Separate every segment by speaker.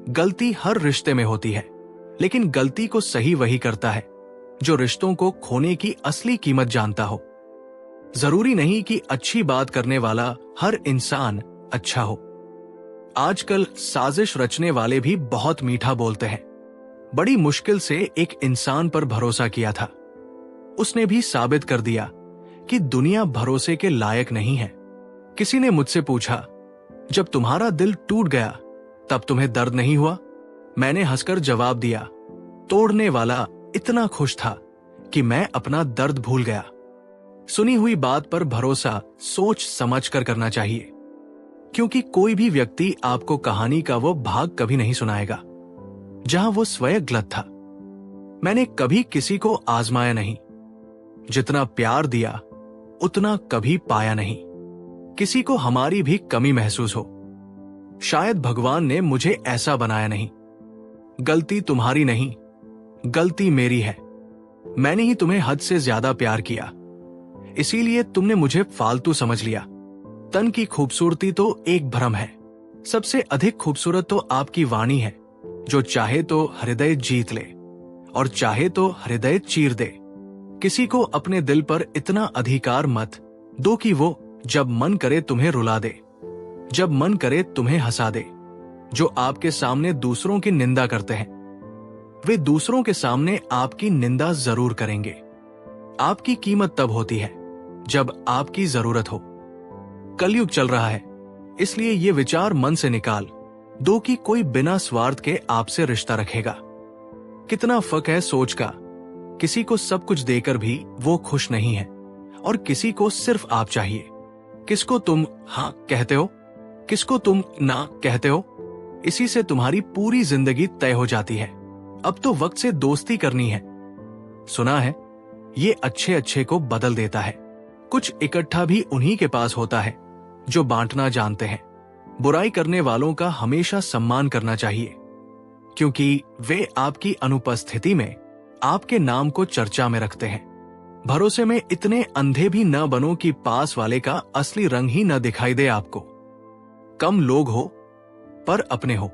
Speaker 1: गलती हर रिश्ते में होती है, लेकिन गलती को सही वही करता है जो रिश्तों को खोने की असली कीमत जानता हो। जरूरी नहीं कि अच्छी बात करने वाला हर इंसान अच्छा हो। आजकल साजिश रचने वाले भी बहुत मीठा बोलते हैं। बड़ी मुश्किल से एक इंसान पर भरोसा किया था, उसने भी साबित कर दिया कि दुनिया भरोसे के लायक नहीं है। किसी ने मुझसे पूछा, जब तुम्हारा दिल टूट गया तब तुम्हें दर्द नहीं हुआ? मैंने हंसकर जवाब दिया, तोड़ने वाला इतना खुश था कि मैं अपना दर्द भूल गया। सुनी हुई बात पर भरोसा सोच समझ कर करना चाहिए, क्योंकि कोई भी व्यक्ति आपको कहानी का वो भाग कभी नहीं सुनाएगा जहां वो स्वयं गलत था। मैंने कभी किसी को आजमाया नहीं, जितना प्यार दिया उतना कभी पाया नहीं। किसी को हमारी भी कमी महसूस हो, शायद भगवान ने मुझे ऐसा बनाया नहीं। गलती तुम्हारी नहीं, गलती मेरी है। मैंने ही तुम्हें हद से ज्यादा प्यार किया, इसीलिए तुमने मुझे फालतू समझ लिया। तन की खूबसूरती तो एक भ्रम है, सबसे अधिक खूबसूरत तो आपकी वाणी है, जो चाहे तो हृदय जीत ले और चाहे तो हृदय चीर दे। किसी को अपने दिल पर इतना अधिकार मत दो कि वो जब मन करे तुम्हें रुला दे, जब मन करे तुम्हें हंसा दे। जो आपके सामने दूसरों की निंदा करते हैं, वे दूसरों के सामने आपकी निंदा जरूर करेंगे। आपकी कीमत तब होती है जब आपकी जरूरत हो। कलयुग चल रहा है, इसलिए ये विचार मन से निकाल दो कि कोई बिना स्वार्थ के आपसे रिश्ता रखेगा। कितना फर्क है सोच का, किसी को सब कुछ देकर भी वो खुश नहीं है और किसी को सिर्फ आप चाहिए। किसको तुम हाँ कहते हो, किसको तुम ना कहते हो, इसी से तुम्हारी पूरी जिंदगी तय हो जाती है। अब तो वक्त से दोस्ती करनी है। सुना है ये अच्छे अच्छे को बदल देता है। कुछ इकट्ठा भी उन्हीं के पास होता है जो बांटना जानते हैं। बुराई करने वालों का हमेशा सम्मान करना चाहिए, क्योंकि वे आपकी अनुपस्थिति में आपके नाम को चर्चा में रखते हैं। भरोसे में इतने अंधे भी न बनो कि पास वाले का असली रंग ही न दिखाई दे आपको। कम लोग हो पर अपने हो।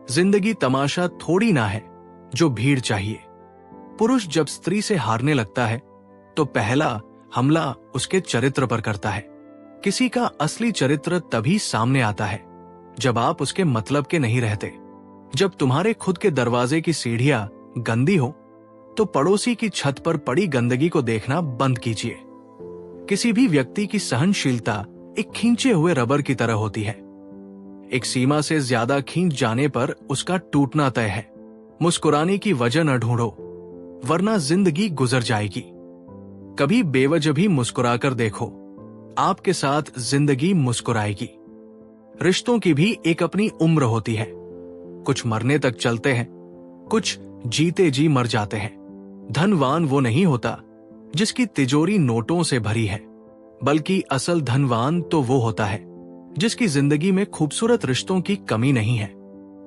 Speaker 1: जिंदगी तमाशा थोड़ी ना है जो भीड़ चाहिए। पुरुष जब स्त्री से हारने लगता है तो पहला हमला उसके चरित्र पर करता है। किसी का असली चरित्र तभी सामने आता है जब आप उसके मतलब के नहीं रहते। जब तुम्हारे खुद के दरवाजे की सीढ़ियां गंदी हो तो पड़ोसी की छत पर पड़ी गंदगी को देखना बंद कीजिए। किसी भी व्यक्ति की सहनशीलता एक खींचे हुए रबर की तरह होती है। एक सीमा से ज्यादा खींच जाने पर उसका टूटना तय है। मुस्कुराने की वजह न ढूंढो, वरना जिंदगी गुजर जाएगी। कभी बेवजह भी मुस्कुराकर देखो, आपके साथ जिंदगी मुस्कुराएगी। रिश्तों की भी एक अपनी उम्र होती है। कुछ मरने तक चलते हैं, कुछ जीते जी मर जाते हैं। धनवान वो नहीं होता जिसकी तिजोरी नोटों से भरी है, बल्कि असल धनवान तो वो होता है जिसकी जिंदगी में खूबसूरत रिश्तों की कमी नहीं है।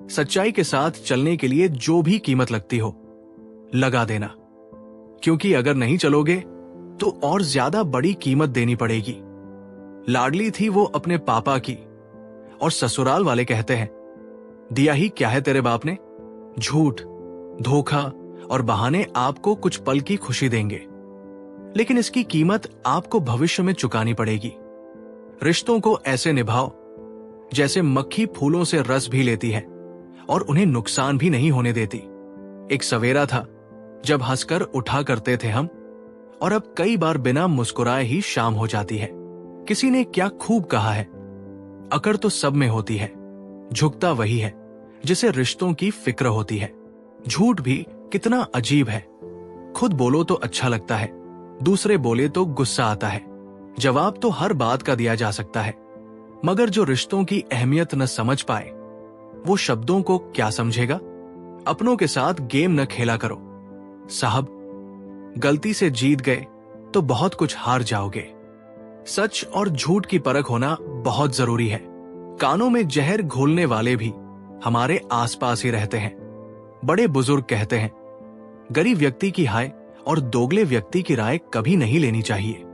Speaker 1: सच्चाई के साथ चलने के लिए जो भी कीमत लगती हो लगा देना, क्योंकि अगर नहीं चलोगे तो और ज्यादा बड़ी कीमत देनी पड़ेगी। लाडली थी वो अपने पापा की, और ससुराल वाले कहते हैं दिया ही क्या है तेरे बाप ने। झूठ, धोखा और बहाने आपको कुछ पल की खुशी देंगे, लेकिन इसकी कीमत आपको भविष्य में चुकानी पड़ेगी। रिश्तों को ऐसे निभाओ जैसे मक्खी फूलों से रस भी लेती है और उन्हें नुकसान भी नहीं होने देती। एक सवेरा था जब हंसकर उठा करते थे हम, और अब कई बार बिना मुस्कुराए ही शाम हो जाती है। किसी ने क्या खूब कहा है, अकड़ तो सब में होती है, झुकता वही है जिसे रिश्तों की फिक्र होती है। झूठ भी कितना अजीब है, खुद बोलो तो अच्छा लगता है, दूसरे बोले तो गुस्सा आता है। जवाब तो हर बात का दिया जा सकता है, मगर जो रिश्तों की अहमियत न समझ पाए वो शब्दों को क्या समझेगा। अपनों के साथ गेम न खेला करो साहब, गलती से जीत गए तो बहुत कुछ हार जाओगे। सच और झूठ की परख होना बहुत जरूरी है। कानों में जहर घोलने वाले भी हमारे आसपास ही रहते हैं। बड़े बुजुर्ग कहते हैं, गरीब व्यक्ति की हाय और दोगले व्यक्ति की राय कभी नहीं लेनी चाहिए।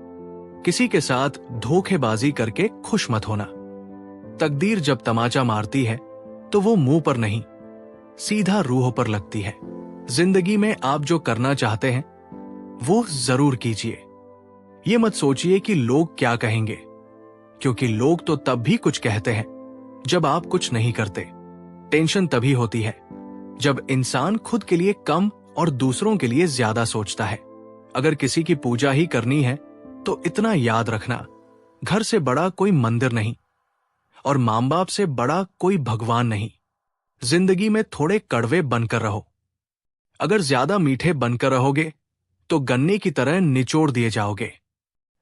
Speaker 1: किसी के साथ धोखेबाजी करके खुश मत होना। तकदीर जब तमाचा मारती है तो वो मुंह पर नहीं सीधा रूह पर लगती है। जिंदगी में आप जो करना चाहते हैं वो जरूर कीजिए। ये मत सोचिए कि लोग क्या कहेंगे, क्योंकि लोग तो तब भी कुछ कहते हैं जब आप कुछ नहीं करते। टेंशन तभी होती है जब इंसान खुद के लिए कम और दूसरों के लिए ज्यादा सोचता है। अगर किसी की पूजा ही करनी है तो इतना याद रखना, घर से बड़ा कोई मंदिर नहीं और मां बाप से बड़ा कोई भगवान नहीं। जिंदगी में थोड़े कड़वे बनकर रहो। अगर ज्यादा मीठे बनकर रहोगे तो गन्ने की तरह निचोड़ दिए जाओगे।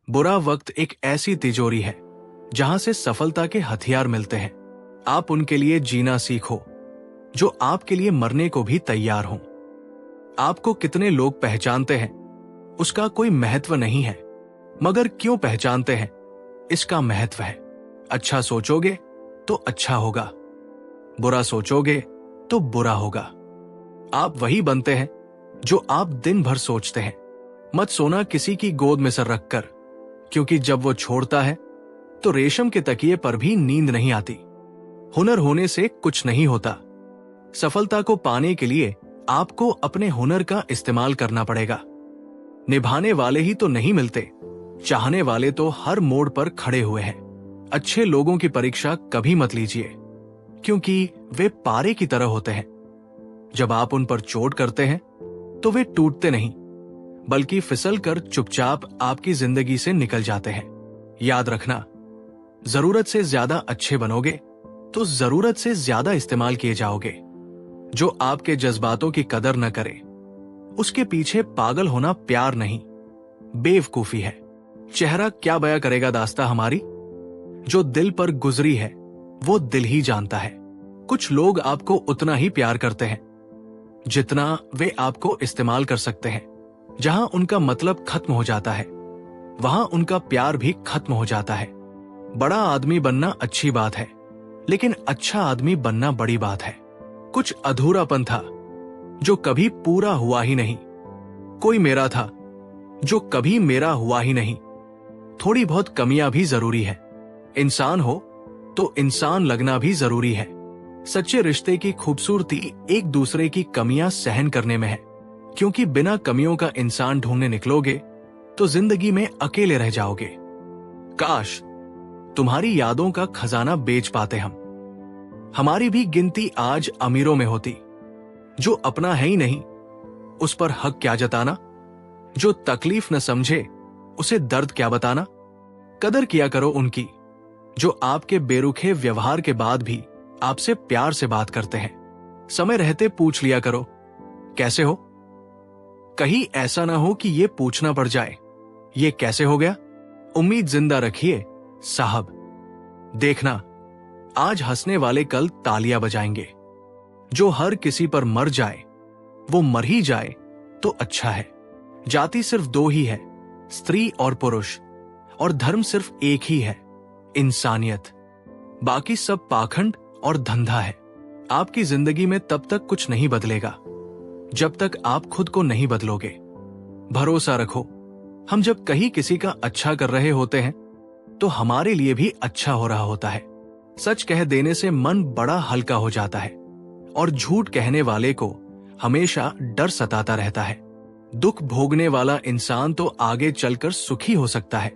Speaker 1: बुरा वक्त एक ऐसी तिजोरी है जहां से सफलता के हथियार मिलते हैं। आप उनके लिए जीना सीखो जो आपके लिए मरने को भी तैयार हों। आपको कितने लोग पहचानते हैं उसका कोई महत्व नहीं है, मगर क्यों पहचानते हैं इसका महत्व है। अच्छा सोचोगे तो अच्छा होगा, बुरा सोचोगे तो बुरा होगा। आप वही बनते हैं जो आप दिन भर सोचते हैं। मत सोना किसी की गोद में सर रखकर, क्योंकि जब वो छोड़ता है तो रेशम के तकिए पर भी नींद नहीं आती। हुनर होने से कुछ नहीं होता। सफलता को पाने के लिए आपको अपने हुनर का इस्तेमाल करना पड़ेगा। निभाने वाले ही तो नहीं मिलते, चाहने वाले तो हर मोड़ पर खड़े हुए हैं। अच्छे लोगों की परीक्षा कभी मत लीजिए, क्योंकि वे पारे की तरह होते हैं। जब आप उन पर चोट करते हैं तो वे टूटते नहीं, बल्कि फिसल कर चुपचाप आपकी जिंदगी से निकल जाते हैं। याद रखना, जरूरत से ज्यादा अच्छे बनोगे तो जरूरत से ज्यादा इस्तेमाल किए जाओगे। जो आपके जज्बातों की कदर न करे उसके पीछे पागल होना प्यार नहीं, बेवकूफी है। चेहरा क्या बयां करेगा दास्तां हमारी, जो दिल पर गुजरी है वो दिल ही जानता है। कुछ लोग आपको उतना ही प्यार करते हैं जितना वे आपको इस्तेमाल कर सकते हैं। जहां उनका मतलब खत्म हो जाता है वहां उनका प्यार भी खत्म हो जाता है। बड़ा आदमी बनना अच्छी बात है, लेकिन अच्छा आदमी बनना बड़ी बात है। कुछ अधूरापन था जो कभी पूरा हुआ ही नहीं। कोई मेरा था जो कभी मेरा हुआ ही नहीं। थोड़ी बहुत कमियां भी जरूरी है। इंसान हो तो इंसान लगना भी जरूरी है। सच्चे रिश्ते की खूबसूरती एक दूसरे की कमियां सहन करने में है, क्योंकि बिना कमियों का इंसान ढूंढने निकलोगे तो जिंदगी में अकेले रह जाओगे। काश तुम्हारी यादों का खजाना बेच पाते हम। हमारी भी गिनती आज अमीरों में होती। जो अपना है ही नहीं उस पर हक क्या जताना। जो तकलीफ न समझे उसे दर्द क्या बताना। कदर किया करो उनकी जो आपके बेरुखे व्यवहार के बाद भी आपसे प्यार से बात करते हैं। समय रहते पूछ लिया करो, कैसे हो? कहीं ऐसा ना हो कि ये पूछना पड़ जाए, ये कैसे हो गया? उम्मीद जिंदा रखिए साहब। देखना, आज हंसने वाले कल तालियां बजाएंगे। जो हर किसी पर मर जाए वो मर ही जाए तो अच्छा है। जाति सिर्फ दो ही है, स्त्री और पुरुष, और धर्म सिर्फ एक ही है, इंसानियत। बाकी सब पाखंड और धंधा है। आपकी जिंदगी में तब तक कुछ नहीं बदलेगा जब तक आप खुद को नहीं बदलोगे। भरोसा रखो, हम जब कहीं किसी का अच्छा कर रहे होते हैं तो हमारे लिए भी अच्छा हो रहा होता है। सच कह देने से मन बड़ा हल्का हो जाता है, और झूठ कहने वाले को हमेशा डर सताता रहता है। दुख भोगने वाला इंसान तो आगे चलकर सुखी हो सकता है,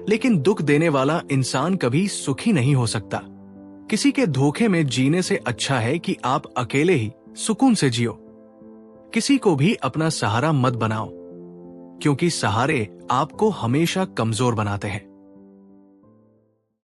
Speaker 1: लेकिन दुख देने वाला इंसान कभी सुखी नहीं हो सकता। किसी के धोखे में जीने से अच्छा है कि आप अकेले ही सुकून से जियो। किसी को भी अपना सहारा मत बनाओ, क्योंकि सहारे आपको हमेशा कमजोर बनाते हैं।